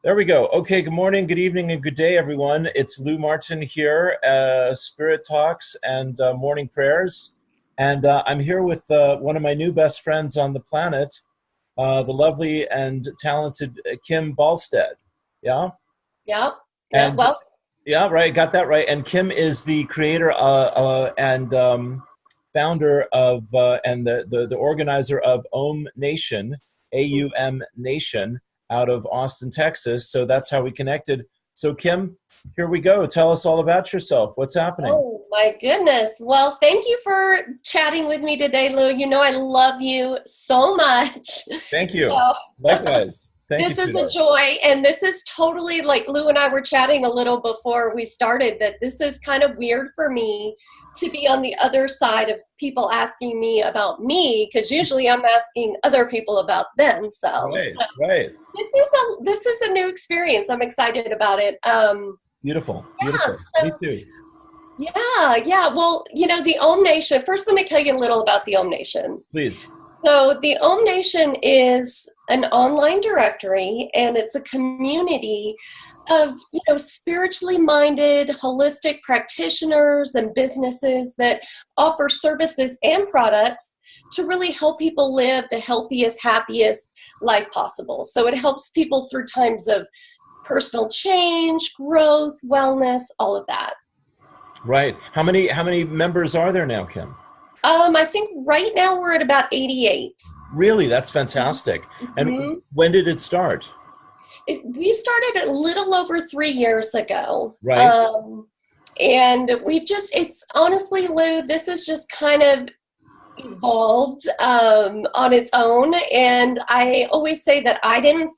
There we go. Okay, good morning, good evening, and good day, everyone. It's Lou Martin here, Spirit Talks and Morning Prayers. And I'm here with one of my new best friends on the planet, the lovely and talented Kim Balstad. Yeah? Yeah. Yeah. And Well, yeah, right, got that right. And Kim is the creator and founder of and the organizer of Aum Nation, AUM Nation, out of Austin, Texas. So that's how we connected. So Kim, here we go. Tell us all about yourself. What's happening? oh my goodness. Well, thank you for chatting with me today, Lou. You know, I love you so much. Thank you. So Likewise. Thank you, this is a sweetheart. joy. And this is totally like Lou and I were chatting a little before we started that this is kind of weird for me to be on the other side of people asking me about me, because usually I'm asking other people about themselves. Right, So right. this is a new experience. I'm excited about it. Beautiful, Yeah, beautiful. Me so too. yeah. Well, you know, the Aum Nation, first let me tell you a little about the Aum Nation. Please. So the Aum Nation is an online directory, and it's a community of, spiritually minded, holistic practitioners and businesses that offer services and products to really help people live the healthiest, happiest life possible. So it helps people through times of personal change, growth, wellness, all of that. Right. How many members are there now, Kim? I think right now we're at about 88. Really? That's fantastic. And Mhm. when did it start? We started a little over 3 years ago. Right. And it's honestly, Lou, this is just kind of evolved on its own. And I always say that I didn't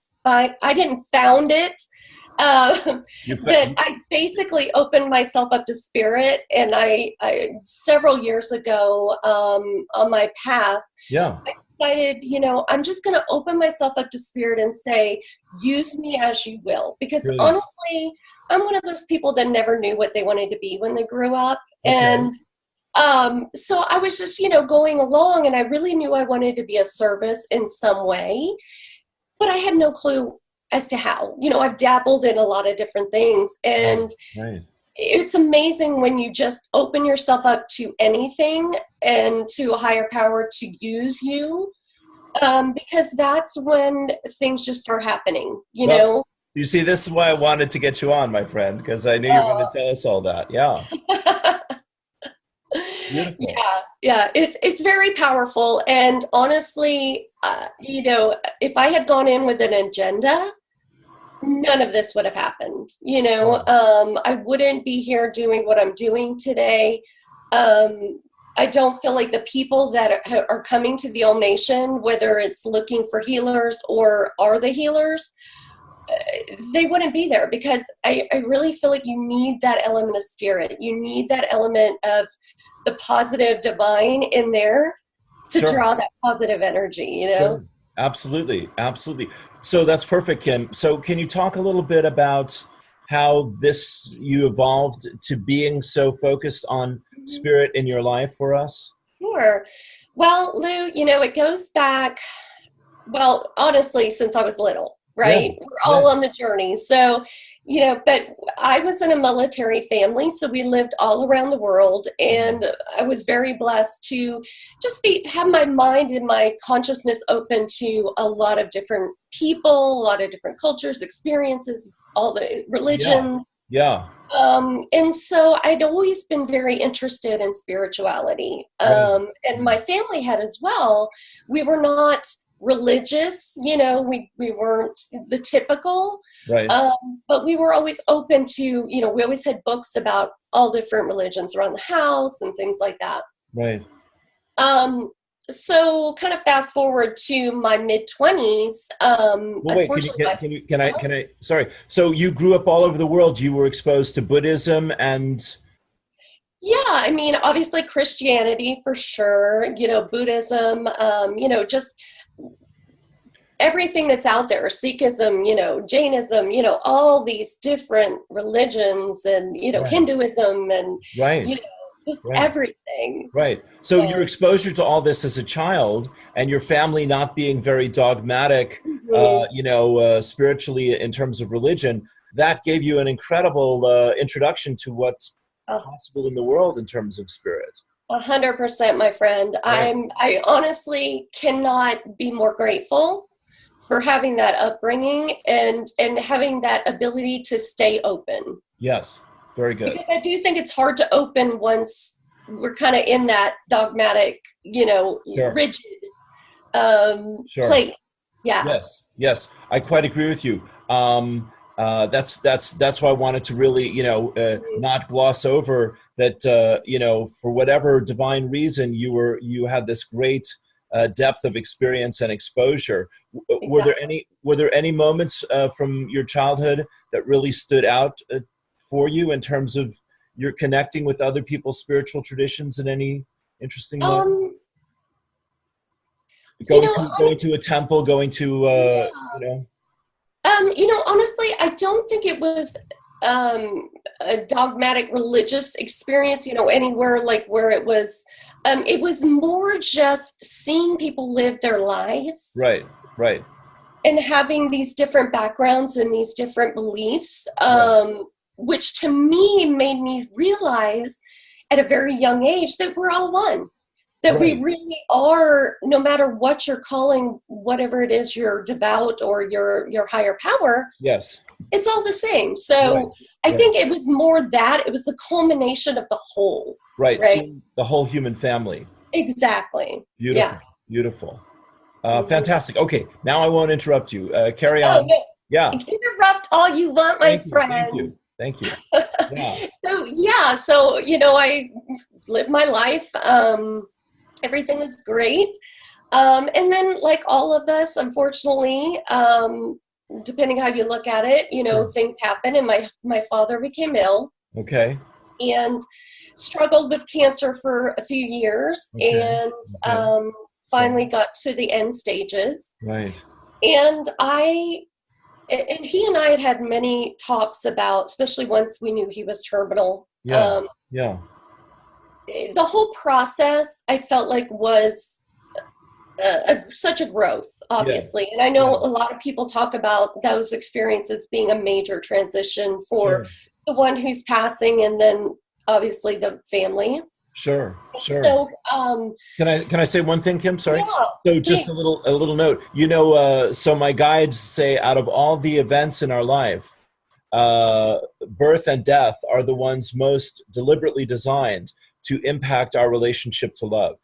found it. You That I basically opened myself up to spirit, and I several years ago on my path, yeah. I decided, I'm just going to open myself up to spirit and say, use me as you will. Because Brilliant. honestly, I'm one of those people that never knew what they wanted to be when they grew up. Okay. And so I was just, going along, and I really knew I wanted to be a service in some way, but I had no clue as to how. I've dabbled in a lot of different things, Right. and Right. it's amazing when you just open yourself up to anything and to a higher power to use you, because that's when things just start happening, Well, you see, this is why I wanted to get you on, my friend, because I knew you were going to tell us all that. Yeah. Beautiful. Yeah, it's very powerful. And honestly, if I had gone in with an agenda, none of this would have happened. Wow. I wouldn't be here doing what I'm doing today. I don't feel like the people that are coming to the Aum Nation, whether it's looking for healers or are the healers, they wouldn't be there, because I really feel like you need that element of spirit. You need that element of the positive divine in there to Sure. draw that positive energy. Sure. Absolutely. Absolutely. So that's perfect, Kim. So can you talk a little bit about how you evolved to being so focused on Mhm. spirit in your life for us? Sure. Well, Lou, it goes back, well, honestly, since I was little, Yeah. right? We're Yeah. all on the journey. So, but I was in a military family, so we lived all around the world, Wow. and I was very blessed to just have my mind and my consciousness open to a lot of different people, a lot of different cultures, experiences, all the Yeah. religions. Yeah. And so I'd always been very interested in spirituality. Right. And my family had as well. We were not religious, we weren't the typical, Right. but we were always open to, we always had books about all different religions around the house and things like that. Right. Um, so kind of fast forward to my mid 20s. Well, wait, Unfortunately, my can I, sorry. So you grew up all over the world. You were exposed to Buddhism and, Yeah, I mean, obviously Christianity for sure, Buddhism, just everything that's out there, Sikhism, Jainism, all these different religions, and, right, Hinduism, and, right, just right. everything. Right. So your So, exposure to all this as a child and your family not being very dogmatic, spiritually in terms of religion, that gave you an incredible introduction to what's possible in the world in terms of spirit. 100%, my friend. Right. I honestly cannot be more grateful for having that upbringing and having that ability to stay open. Yes, very good. Because I do think it's hard to open once we're kind of in that dogmatic, Sure. rigid Sure. place. Yeah. Yes, I quite agree with you. That's why I wanted to really, not gloss over that. For whatever divine reason, you had this great depth of experience and exposure. Exactly. Were there any moments from your childhood that really stood out for you in terms of your connecting with other people's spiritual traditions in any interesting moment? Going to a temple, going to honestly, I don't think it was a dogmatic religious experience, anywhere like where it was more just seeing people live their lives. Right. And having these different backgrounds and these different beliefs, which to me made me realize at a very young age that we're all one. That we really are, no matter what you're calling whatever it is you're devout or your higher power, yes, it's all the same. So I think it was more that it was the culmination of the whole. Right. Seeing the whole human family. Exactly. Beautiful. Fantastic. Okay, now I won't interrupt you. Carry on. No. Yeah. Interrupt all you want, my friend. Thank you. Yeah. So I lived my life. Everything was great. And then, like all of us, unfortunately, depending how you look at it, things happen. And my father became ill. Okay. And struggled with cancer for a few years. Okay. And finally got to the end stages. Right. And he and I had many talks about, especially once we knew he was terminal. The whole process, I felt like, was such a growth, obviously. And I know a lot of people talk about those experiences being a major transition for the one who's passing, and then obviously the family. Sure. So, can I say one thing, Kim? Sorry. Yeah, so just a little note. So my guides say, out of all the events in our life, birth and death are the ones most deliberately designed to impact our relationship to love.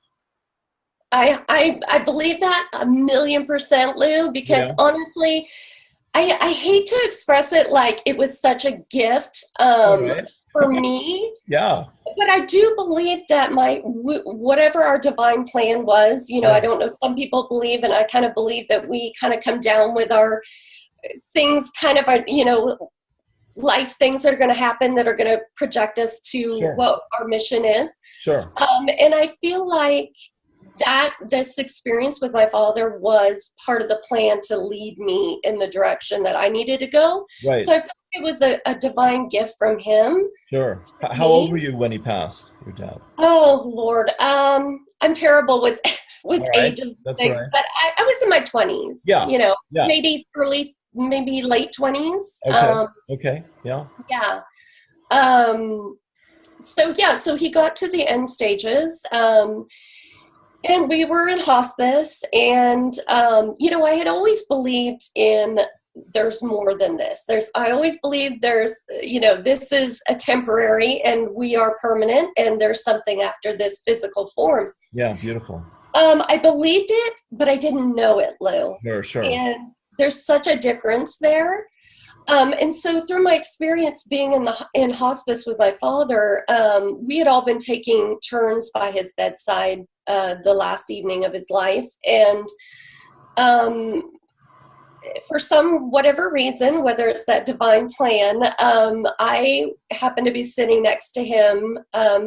I believe that 1,000,000%, Lou, because honestly, I hate to express it like it was such a gift for me. But I do believe that whatever our divine plan was, I don't know, some people believe, and I kind of believe that we kind of come down with our things, kind of, life things that are going to happen that are going to project us to what our mission is. And I feel like this experience with my father was part of the plan to lead me in the direction that I needed to go. So I feel like it was a divine gift from him. How old were you when he passed, your dad? Oh, Lord. I'm terrible with age and things, but I was in my 20s, maybe late 20s. Okay. So he got to the end stages, and we were in hospice, and I had always believed in there's more than this. I always believed there's this is a temporary and we are permanent, and there's something after this physical form. Beautiful. I believed it, but I didn't know it, Lou. Sure. And there's such a difference there. And so through my experience being in hospice with my father, we had all been taking turns by his bedside the last evening of his life. And for whatever reason, whether it's that divine plan, I happened to be sitting next to him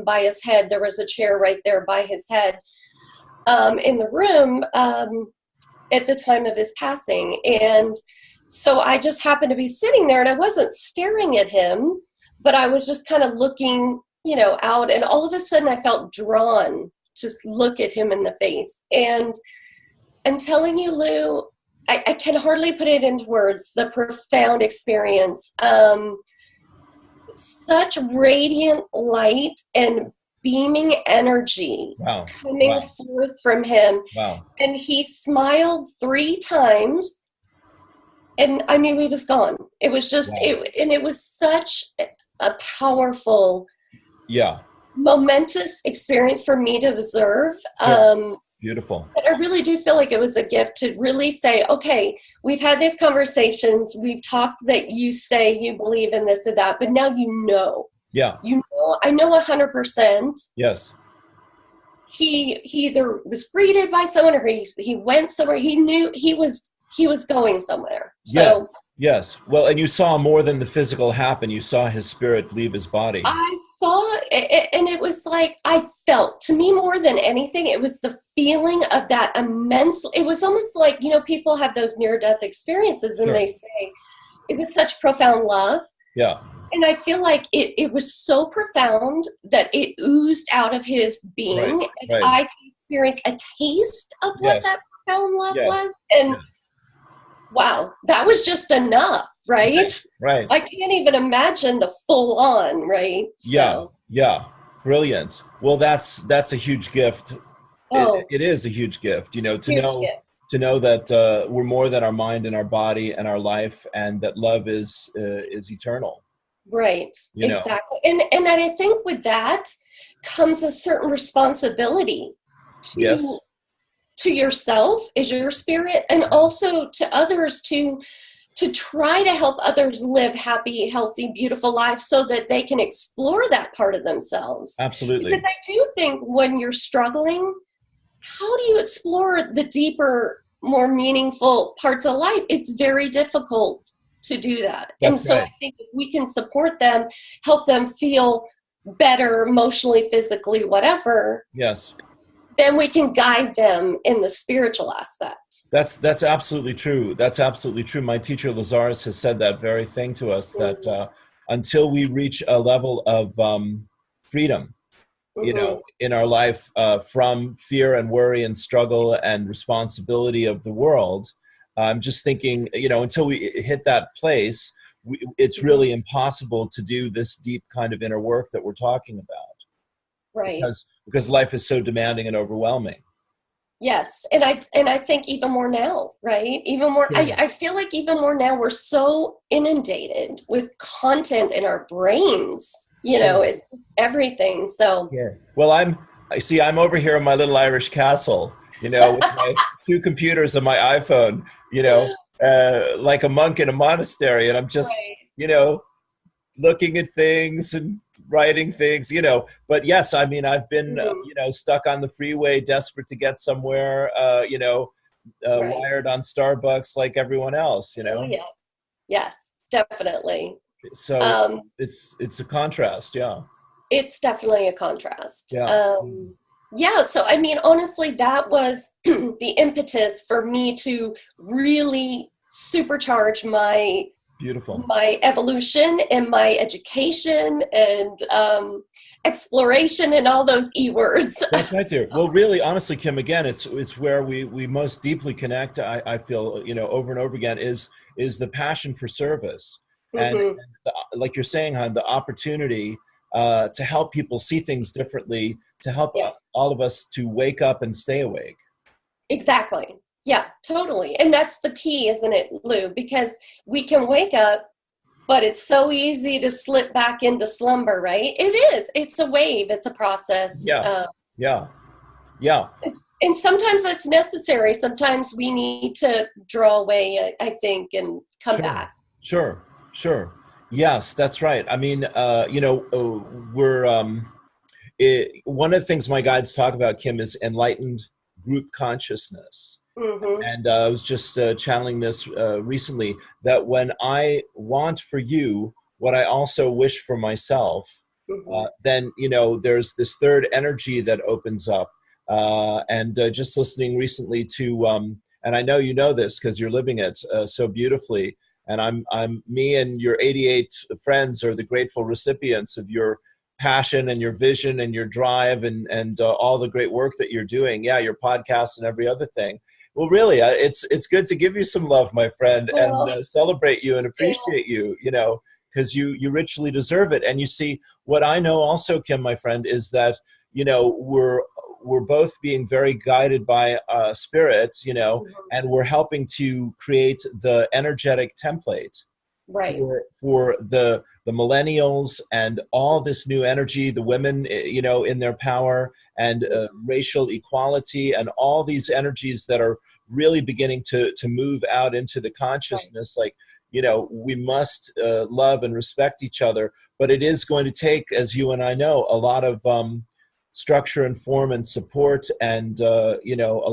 by his head. There was a chair right there by his head in the room at the time of his passing. And so I just happened to be sitting there, and I wasn't staring at him, but I was just kind of looking, out. And all of a sudden I felt drawn to look at him in the face. And I'm telling you, Lou, I can hardly put it into words, the profound experience. Such radiant light and beaming energy Wow. coming Wow. forth from him. Wow. And he smiled 3 times, and I knew he was gone. It was just, Wow. it was such a powerful, Yeah. momentous experience for me to observe. Beautiful. But I really do feel like it was a gift to really say, okay, we've had these conversations, we've talked that you say you believe in this or that, but now you know. Yeah. You know, I know 100%. Yes. He either was greeted by someone or he went somewhere. He knew he was going somewhere. So yes. Well, and you saw more than the physical happen. You saw his spirit leave his body. I saw it, and it was like I felt, to me more than anything, it was the feeling of that immense. It was almost like, you know, people have those near-death experiences, and they say it was such profound love. Yeah. And I feel like it was so profound that it oozed out of his being, and I could experience a taste of what that profound love was. And wow, that was just enough, right? Right. I can't even imagine the full on, right? So. Yeah. Brilliant. Well, that's a huge gift. It is a huge gift, you know, to know that we're more than our mind and our body and our life, and that love is eternal. Right. You know? Exactly. And I think with that comes a certain responsibility to yourself as your spirit, and also to others to try to help others live happy, healthy, beautiful lives so that they can explore that part of themselves. Absolutely. Because I do think when you're struggling, how do you explore the deeper, more meaningful parts of life? It's very difficult to do that. I think if we can support them, help them feel better emotionally, physically, whatever. Yes. Then we can guide them in the spiritual aspect. That's absolutely true. That's absolutely true. My teacher Lazarus has said that very thing to us, that until we reach a level of freedom, you know, in our life from fear and worry and struggle and responsibility of the world, I'm just thinking, you know, until we hit that place, it's really impossible to do this deep kind of inner work that we're talking about. Right. Because life is so demanding and overwhelming. Yes. And I think even more now, right? Even more, I feel like even more now, we're so inundated with content in our brains, you know, it's everything. So, well, I'm over here in my little Irish castle, you know, with my 2 computers and my iPhone, you know, like a monk in a monastery. And I'm just, you know, looking at things and writing things, you know. But yes, I mean, I've been, you know, stuck on the freeway, desperate to get somewhere, you know, wired on Starbucks like everyone else, you know. Oh, yeah. Yes, definitely. So it's a contrast. Yeah. It's definitely a contrast. Yeah. So I mean, honestly, that was the impetus for me to really supercharge my evolution and my education and exploration and all those E words. That's right there. Well, really, honestly, Kim, again, it's where we most deeply connect. I feel, you know, over and over again is the passion for service, and like you're saying, hon, the opportunity to help people see things differently, to help all of us to wake up and stay awake. Exactly. Yeah, totally. And that's the key, isn't it, Lou? Because we can wake up, but it's so easy to slip back into slumber, right? It is. It's a wave. It's a process. Yeah. And sometimes that's necessary. Sometimes we need to draw away, I think, and come back. Sure. Yes, that's right. I mean, you know, we're one of the things my guides talk about, Kim, is enlightened group consciousness. And I was just channeling this recently, that when I want for you what I also wish for myself, then, you know, there's this third energy that opens up. And just listening recently to, and I know you know this because you're living it so beautifully. And me and your 88 friends are the grateful recipients of your passion and your vision and your drive and all the great work that you're doing. Yeah, your podcast and every other thing. Well, really, it's good to give you some love, my friend, and Well, celebrate you and yeah, appreciate you, because you richly deserve it. And you see, what I know also, Kim, my friend, is that, we're both being very guided by spirits, and we're helping to create the energetic template right, for the millennials and all this new energy, the women, in their power, and racial equality, and all these energies that are really beginning to move out into the right. consciousness. Like, we must love and respect each other, but it is going to take, as you and I know, a lot of structure and form and support, and a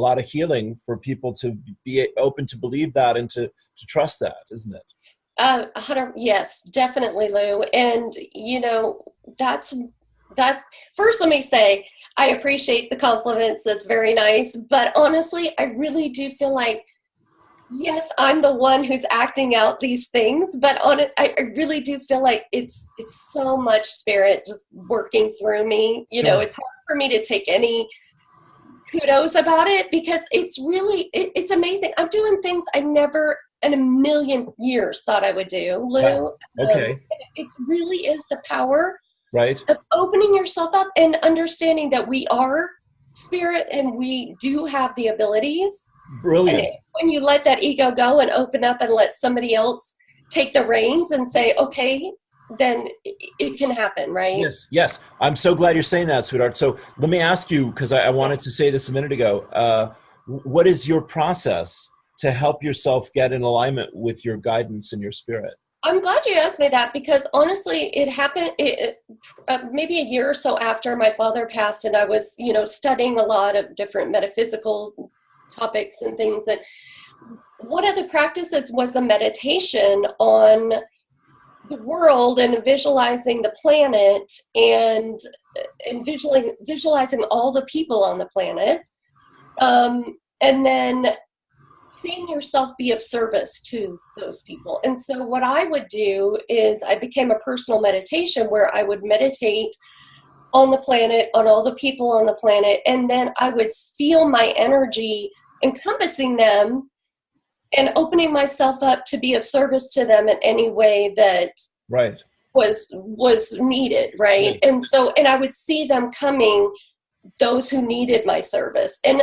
lot of healing for people to be open to believe that and to trust that, isn't it? 100, yes, definitely, Lou. And that's that. First, let me say I appreciate the compliments. That's very nice. But honestly, I really do feel like, yes, I'm the one who's acting out these things. But on it, I really do feel like it's so much spirit just working through me. Sure. It's hard for me to take any kudos about it, because it's really it's amazing. I'm doing things I never in a million years thought I would do, Lou. Wow. Okay. It really is the power Right. of opening yourself up and understanding that we are spirit and we do have the abilities. And Brilliant. when you let that ego go and open up and let somebody else take the reins and say, okay, then it can happen, right? Yes, yes. I'm so glad you're saying that, sweetheart. So let me ask you, because I wanted to say this a minute ago. What is your process to help yourself get in alignment with your guidance and your spirit? I'm glad you asked me that, because honestly, it happened maybe a year or so after my father passed, and I was, studying a lot of different metaphysical topics and things. And one of the practices was a meditation on the world and visualizing the planet, and visualizing all the people on the planet, and then seeing yourself be of service to those people. And so what I would do is I became a personal meditation where I would meditate on the planet, on all the people on the planet, and then I would feel my energy encompassing them and opening myself up to be of service to them in any way that Right. was needed, right? Yes. And I would see them coming, those who needed my service. And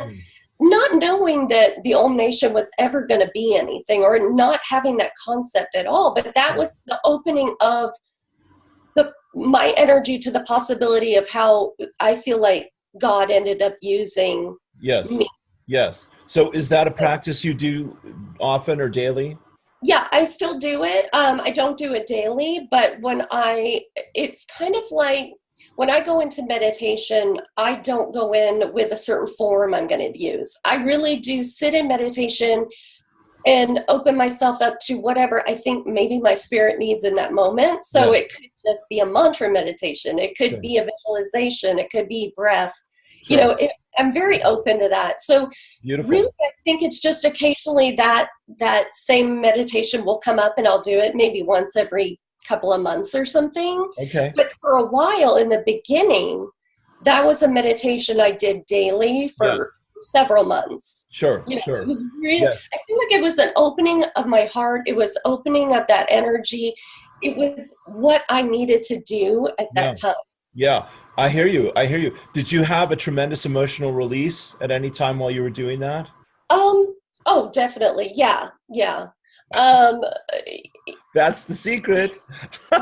not knowing that the Aum Nation was ever going to be anything, or not having that concept at all. But that was the opening of my energy to the possibility of how I feel like God ended up using Yes. me. Yes. So is that a practice you do often or daily? Yeah, I still do it. I don't do it daily, but it's kind of like when I go into meditation, I don't go in with a certain form I'm going to use. I really do sit in meditation and open myself up to whatever I think maybe my spirit needs in that moment. So Yeah. it could just be a mantra meditation. It could Sure. be a visualization. It could be breath. Sure. I'm very open to that. So Beautiful. really, I think it's just occasionally that same meditation will come up, and I'll do it maybe once every couple of months or something. Okay. But for a while in the beginning, that was a meditation I did daily for several months. Sure. It Sure. was really, Yes. I feel like it was an opening of my heart. It was opening of that energy. It was what I needed to do at Yeah. that time. Yeah. I hear you. I hear you. Did you have a tremendous emotional release at any time while you were doing that? Oh, definitely. Yeah. Yeah. Um, That's the secret.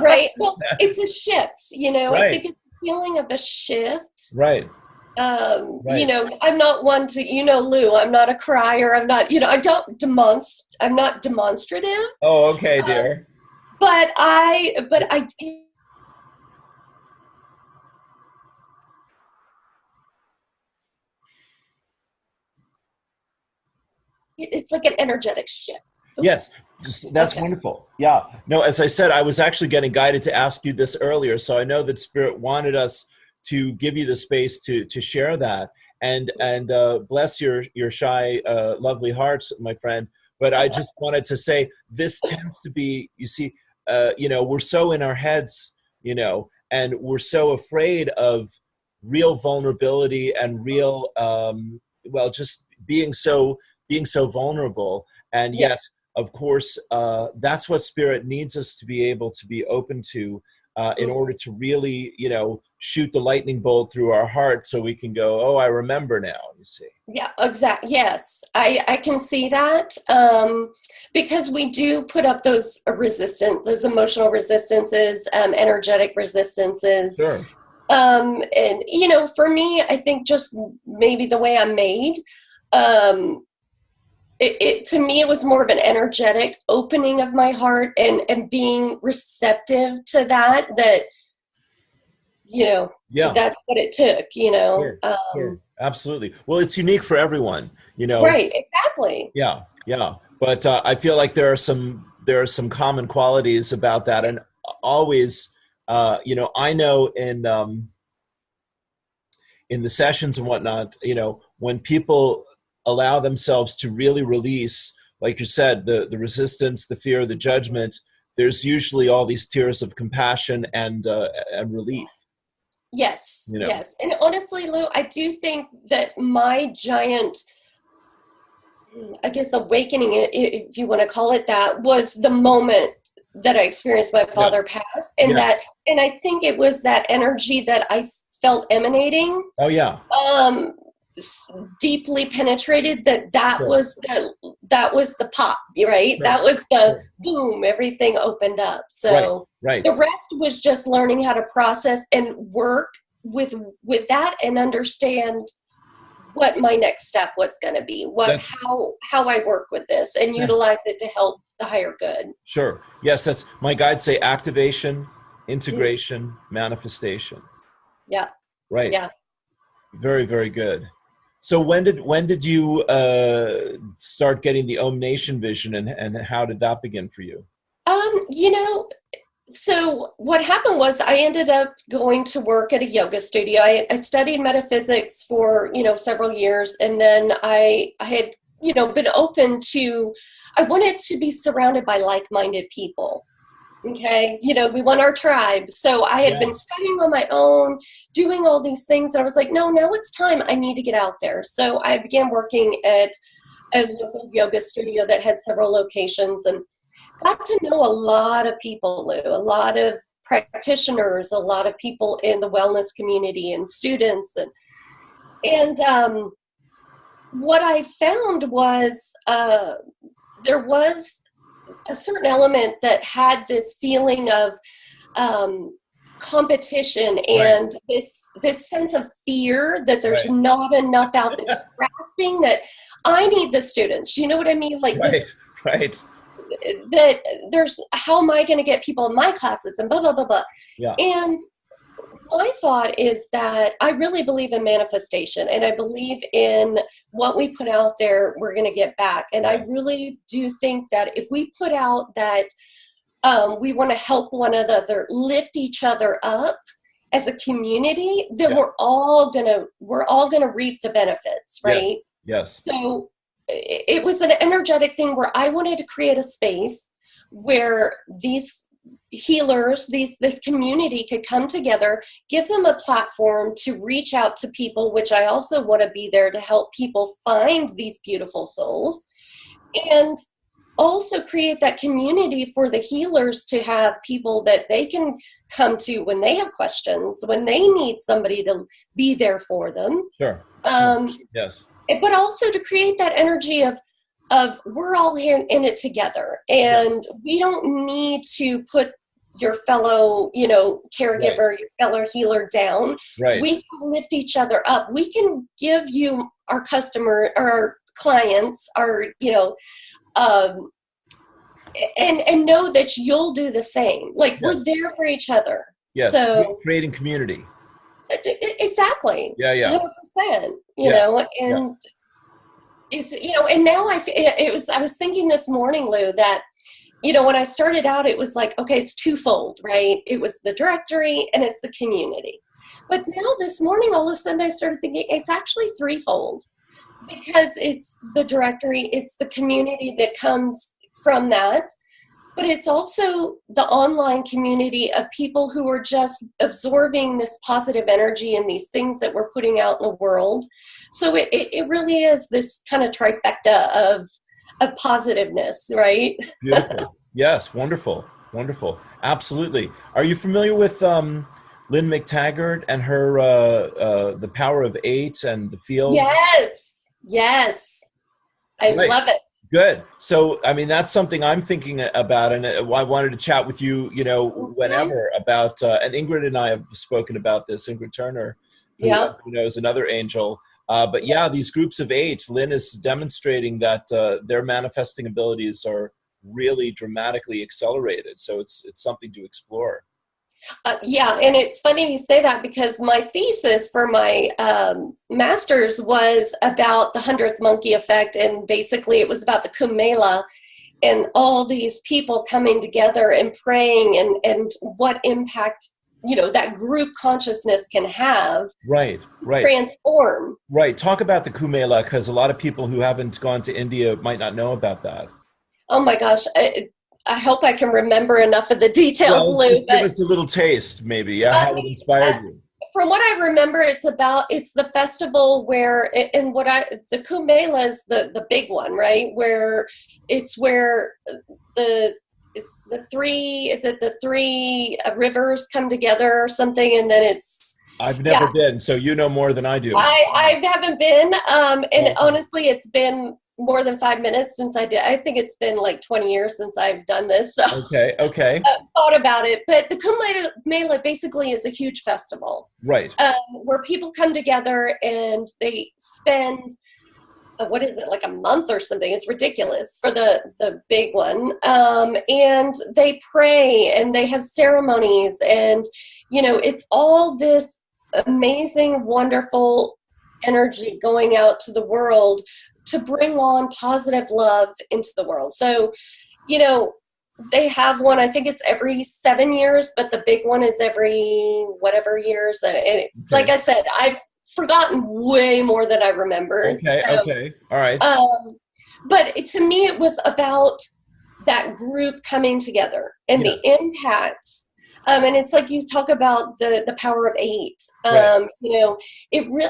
right. Well, it's a shift, I Right. think it's a feeling of a shift. Right. Right. I'm not one to, Lou, I'm not a crier. I'm not, I'm not demonstrative, Oh, okay, dear. but I do. It's like an energetic shift. Yes, that's Okay. wonderful. Yeah. No, as I said, I was actually getting guided to ask you this earlier, so I know that Spirit wanted us to give you the space to share that. And bless your shy, lovely hearts, my friend. But I just wanted to say this tends to be, you see, we're so in our heads, and we're so afraid of real vulnerability and real, just being so vulnerable. And yet, of course, that's what spirit needs us to be able to be open to, in order to really, shoot the lightning bolt through our heart so we can go, oh, I remember now, you see. Yeah, exactly. Yes, I can see that, because we do put up those those emotional resistances, energetic resistances. Sure. And, for me, I think just maybe the way I'm made, to me, it was more of an energetic opening of my heart and being receptive to that, that's what it took, Sure. Sure. Absolutely. Well, it's unique for everyone, Right, exactly. Yeah. Yeah. But I feel like there are some common qualities about that. And always, I know in the sessions and whatnot, when people allow themselves to really release, like you said, the resistance, the fear, the judgment, there's usually all these tears of compassion and relief. Yes, yes. And honestly, Lou, I do think that my giant, I guess, awakening, if you want to call it that, was the moment that I experienced my father pass. And Yes. and I think it was that energy that I felt emanating. Oh, yeah. Deeply penetrated, that Sure. was the pop, right? Sure. That was the boom, everything opened up. So right. The rest was just learning how to process and work with that and understand what my next step was going to be, how I work with this and utilize it to help the higher good. Sure. Yes, that's my guides say: activation, integration, manifestation. Yeah. Right. Yeah. Very, very good. So when did you start getting the Aum Nation vision, and how did that begin for you? So what happened was I ended up going to work at a yoga studio. I studied metaphysics for, several years. And then I had, been open to, I wanted to be surrounded by like-minded people. Okay. We want our tribe. So I had been studying on my own, doing all these things. And I was like, no, now it's time. I need to get out there. So I began working at a local yoga studio that had several locations and got to know a lot of people, Lou, a lot of practitioners, a lot of people in the wellness community and students. And what I found was there was a certain element that had this feeling of competition and this sense of fear that there's not enough out there, grasping that I need the students. You know what I mean? Like this. Right. That there's, how am I going to get people in my classes and blah, blah, blah, blah. Yeah. And my thought is that I really believe in manifestation, and I believe in what we put out there, we're going to get back. And I really do think that if we put out that we want to help one another, lift each other up as a community, then we're all gonna reap the benefits, right? Yes. So it was an energetic thing where I wanted to create a space where these healers, this community could come together, give them a platform to reach out to people, which I also want to be there to help people find these beautiful souls, and also create that community for the healers to have people that they can come to when they have questions, when they need somebody to be there for them. Sure. Yes. But also to create that energy of we're all here in it together, and we don't need to put your fellow, caregiver, your fellow healer down. Right. We can lift each other up. We can give you our customer, our clients, our, and know that you'll do the same. Like we're there for each other. Yes. So creating community. Exactly. Yeah. 100%. You know, and it's, and now I was thinking this morning, Lou, that, when I started out, it was like, okay, it's twofold, right? It was the directory and it's the community. But now this morning, all of a sudden I started thinking it's actually threefold, because it's the directory, it's the community that comes from that, but it's also the online community of people who are just absorbing this positive energy and these things that we're putting out in the world. So it really is this kind of trifecta of positiveness, right? Beautiful. Yes, wonderful, wonderful. Absolutely. Are you familiar with Lynne McTaggart and her The Power of Eight and the Field? Yes, yes. I Right. love it. Good. So, I mean, that's something I'm thinking about, and I wanted to chat with you, whenever about, and Ingrid and I have spoken about this, Ingrid Turner, who Yeah. knows another angel. But yeah, these groups of eight, Lynn is demonstrating that their manifesting abilities are really dramatically accelerated. So it's something to explore. Yeah, and it's funny you say that because my thesis for my master's was about the 100th monkey effect, and basically it was about the Coup Mela and all these people coming together and praying and what impact, that group consciousness can have. Right. Transform. Right. Talk about the Coup Mela, because a lot of people who haven't gone to India might not know about that. Oh my gosh. I hope I can remember enough of the details, Well, Lou. just give us a little taste, maybe, how it inspired you. From what I remember, it's the festival where, and the Coup Mela is the big one, right? Where the three rivers come together or something, and then it's. I've never been, so you know more than I do. I haven't been, and honestly, it's been more than 5 minutes since I did. I think it's been like 20 years since I've done this. So Okay. Thought about it, but the Coup Mela basically is a huge festival, right? Where people come together and they spend what is it, like a month or something? It's ridiculous for the big one, and they pray and they have ceremonies, and it's all this amazing, wonderful energy going out to the world to bring on positive love into the world. So, they have one, I think it's every 7 years, but the big one is every whatever years. And like I said, I've forgotten way more than I remembered. Okay. All right. But to me, it was about that group coming together and the impact. And it's like you talk about the power of eight. Right.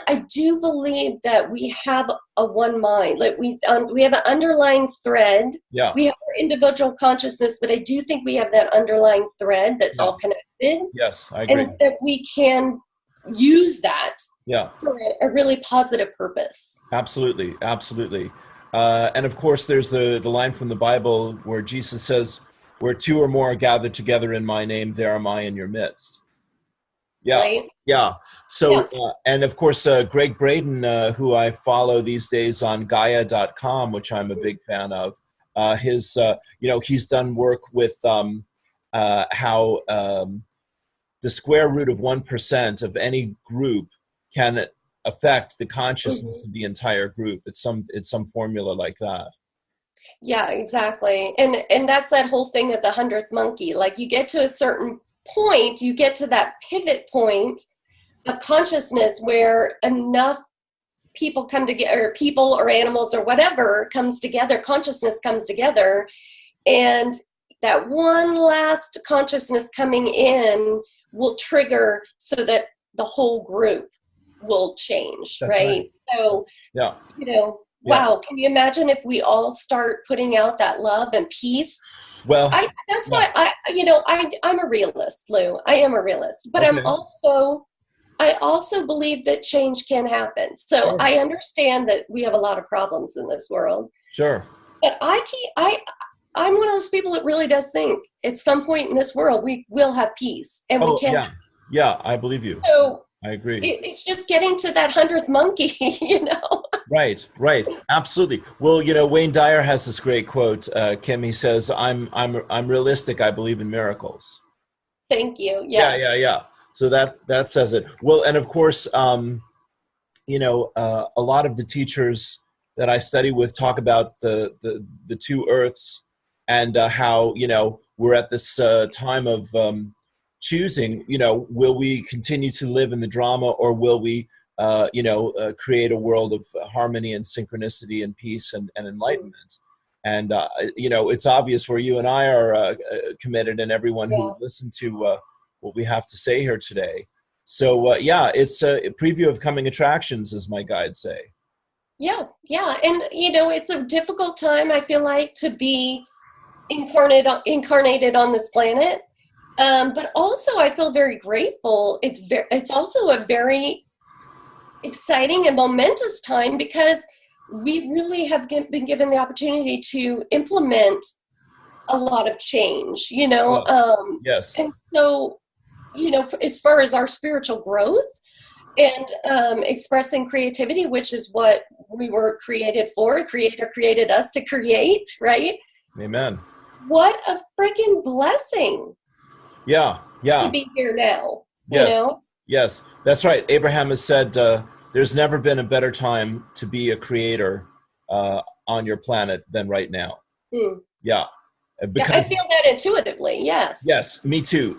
I do believe that we have a one mind. Like we have an underlying thread. Yeah. We have our individual consciousness, but I do think we have that underlying thread that's all connected. Yes, I agree. And that we can use that for a really positive purpose. Absolutely. And of course, there's the line from the Bible where Jesus says, "Where two or more are gathered together in my name, there am I in your midst." Yeah. Right? Yeah. So, and of course, Greg Braden, who I follow these days on Gaia.com, which I'm a big fan of, he's done work with how the square root of 1% of any group can affect the consciousness of the entire group. It's some formula like that. Yeah, exactly. And that's that whole thing of the 100th monkey. Like you get to a certain point, you get to that pivot point of consciousness where enough people come together, or people or animals or whatever comes together, consciousness comes together, and that one last consciousness coming in will trigger so that the whole group will change. That's right. So, wow, can you imagine if we all start putting out that love and peace? Well, that's why I'm a realist, Lou. I am a realist, but I also believe that change can happen. So I understand that we have a lot of problems in this world. Sure. But I'm one of those people that really does think at some point in this world we will have peace, and we can. Yeah, I believe you. So I agree. It's just getting to that 100th monkey, Right. Absolutely. Well, Wayne Dyer has this great quote, Kim. He says, I'm realistic. I believe in miracles. Thank you. Yes. Yeah. So that says it. Well, and of course, a lot of the teachers that I study with talk about the two earths and how, we're at this time of choosing, will we continue to live in the drama, or will we create a world of harmony and synchronicity and peace and enlightenment? And, it's obvious where you and I are committed, and everyone Yeah. who listened to what we have to say here today. So, it's a preview of coming attractions, as my guides say. Yeah. And, it's a difficult time, I feel like, to be incarnated on this planet. But also, I feel very grateful. It's also a very exciting and momentous time because we really have been given the opportunity to implement a lot of change, Yes. and so, as far as our spiritual growth and expressing creativity, which is what we were created for, Creator created us to create, right? Amen. What a freaking blessing. Yeah. To be here now, Yes. Yes, that's right. Abraham has said there's never been a better time to be a creator on your planet than right now. Yeah. Because I feel that intuitively. Yes, me too.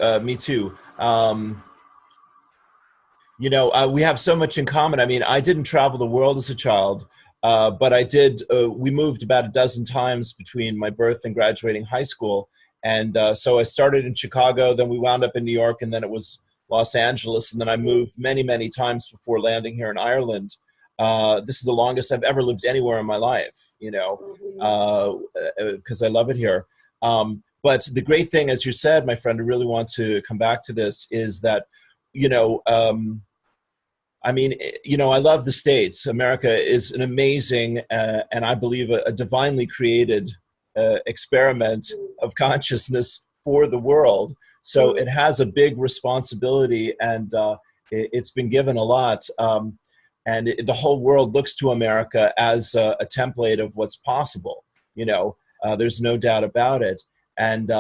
We have so much in common. I mean, I didn't travel the world as a child, but I did. We moved about a dozen times between my birth and graduating high school. And so I started in Chicago, then we wound up in New York, and then it was Los Angeles. And then I moved many, many times before landing here in Ireland. This is the longest I've ever lived anywhere in my life, because I love it here. But the great thing, as you said, my friend, I really want to come back to this, is that, I love the States. America is an amazing, and I believe a divinely created experiment of consciousness for the world. So it has a big responsibility, and it's been given a lot. And the whole world looks to America as a template of what's possible. There's no doubt about it. And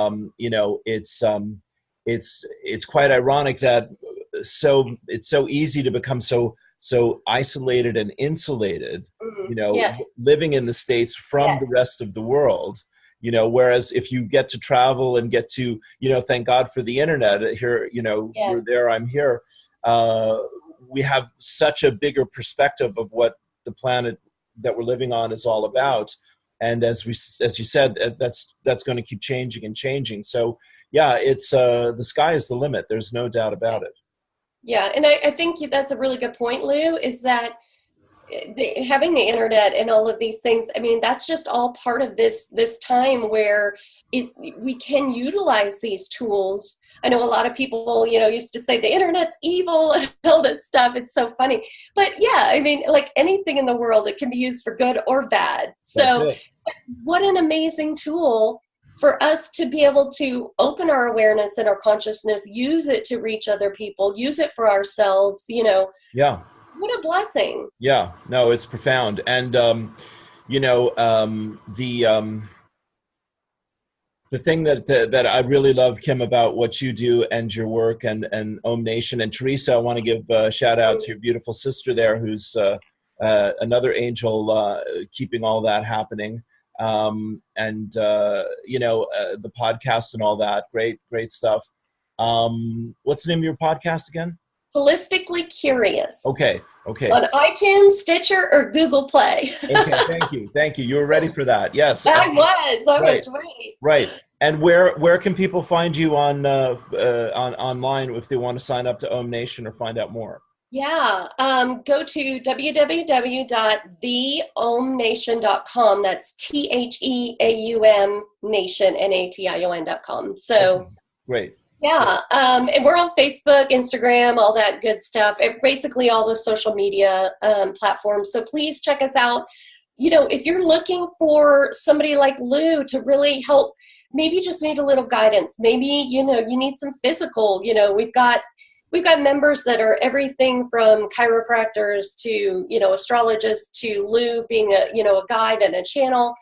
it's quite ironic that it's so easy to become so isolated and insulated, living in the States from the rest of the world, whereas if you get to travel and get to, thank God for the internet here, you're there, I'm here. We have such a bigger perspective of what the planet that we're living on is all about. And as you said, that's going to keep changing and changing. So it's the sky is the limit. There's no doubt about it. Yeah, and I think that's a really good point, Lou, is that having the internet and all of these things, I mean, that's just all part of this time where we can utilize these tools. I know a lot of people, used to say the internet's evil and all this stuff. It's so funny. But yeah, I mean, like anything in the world, it can be used for good or bad. So what an amazing tool for us to be able to open our awareness and our consciousness, use it to reach other people, use it for ourselves, Yeah. What a blessing. Yeah, no, it's profound. And, the thing that I really love, Kim, about what you do and your work and Aum Nation, and Teresa, I want to give a shout out to your beautiful sister there, who's another angel keeping all that happening. The podcast and all that, great stuff. What's the name of your podcast again? Holistically Curious. Okay. On iTunes, Stitcher, or Google Play. Okay, thank you. You were ready for that. Yes. I was ready. Right. And where can people find you on online if they want to sign up to Aum Nation or find out more? Yeah, go to www.theaumnation.com. That's THEAUM Nation, NATION.com. So great. Yeah, and we're on Facebook, Instagram, all that good stuff. Basically, all the social media platforms. So please check us out. If you're looking for somebody like Lou to really help, maybe you just need a little guidance. Maybe you need some physical. We've got members that are everything from chiropractors to astrologists to Lou being a guide and a channel.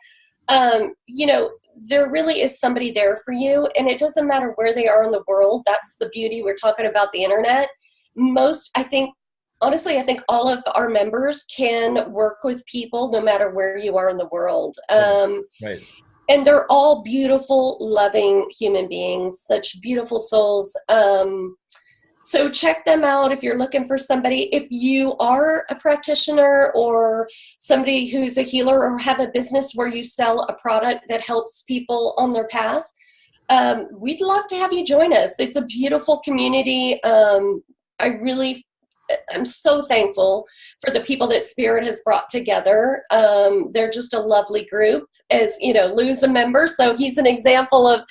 There really is somebody there for you, and it doesn't matter where they are in the world. That's the beauty. We're talking about the internet. I think all of our members can work with people no matter where you are in the world. Right. And they're all beautiful, loving human beings, such beautiful souls. So check them out if you're looking for somebody. If you are a practitioner or somebody who's a healer or have a business where you sell a product that helps people on their path, we'd love to have you join us. It's a beautiful community. I'm so thankful for the people that Spirit has brought together. They're just a lovely group. As you know, Lou's a member, so he's an example of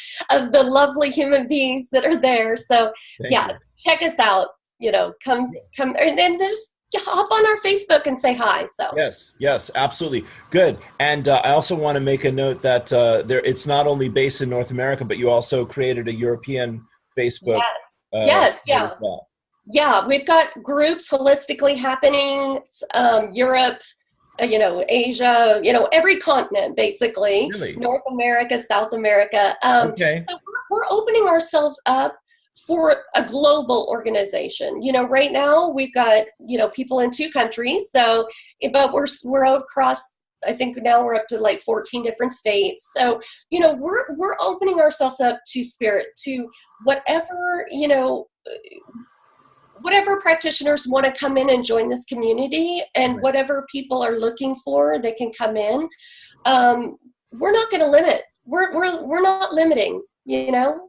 the lovely human beings that are there. So Thank you. check us out. You know, come, and then just hop on our Facebook and say hi. So yes, absolutely. Good. And I also want to make a note that it's not only based in North America, but you also created a European Facebook. Yes. As well. Yeah, we've got groups holistically happening, Europe, Asia, every continent, basically. Really? North America, South America. Okay. So we're opening ourselves up for a global organization. Right now we've got, people in 2 countries. So, but we're across, I think now we're up to like 14 different states. So, we're opening ourselves up to Spirit, to whatever, whatever practitioners want to come in and join this community, and whatever people are looking for, they can come in. We're not going to limit. We're not limiting. We're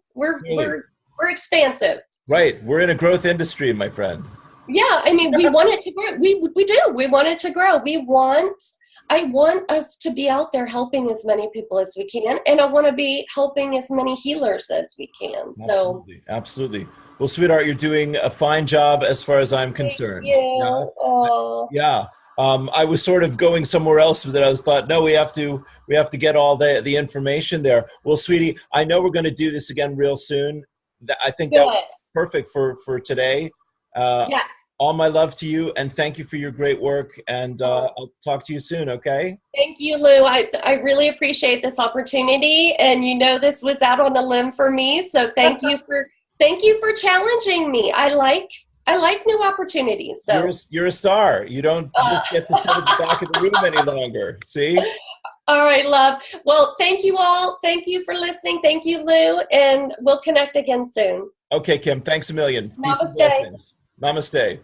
expansive. Right. We're in a growth industry, my friend. Yeah, I mean, we want it to grow. We do. We want it to grow. I want us to be out there helping as many people as we can, and I want to be helping as many healers as we can. Absolutely. Well, sweetheart, you're doing a fine job as far as I'm concerned. Yeah. I was sort of going somewhere else with it. I thought, no, we have to get all the information there. Well, sweetie, I know we're going to do this again real soon. I think that was perfect for today. All my love to you, and thank you for your great work. And I'll talk to you soon. Okay. Thank you, Lou. I really appreciate this opportunity, and this was out on a limb for me. So thank you for challenging me. I like new opportunities. So you're a star. You don't just get to sit at the back of the room any longer. See? All right, love. Well, thank you all. Thank you for listening. Thank you, Lou. And we'll connect again soon. Okay, Kim. Thanks a million. Namaste. Peace and blessings. Namaste.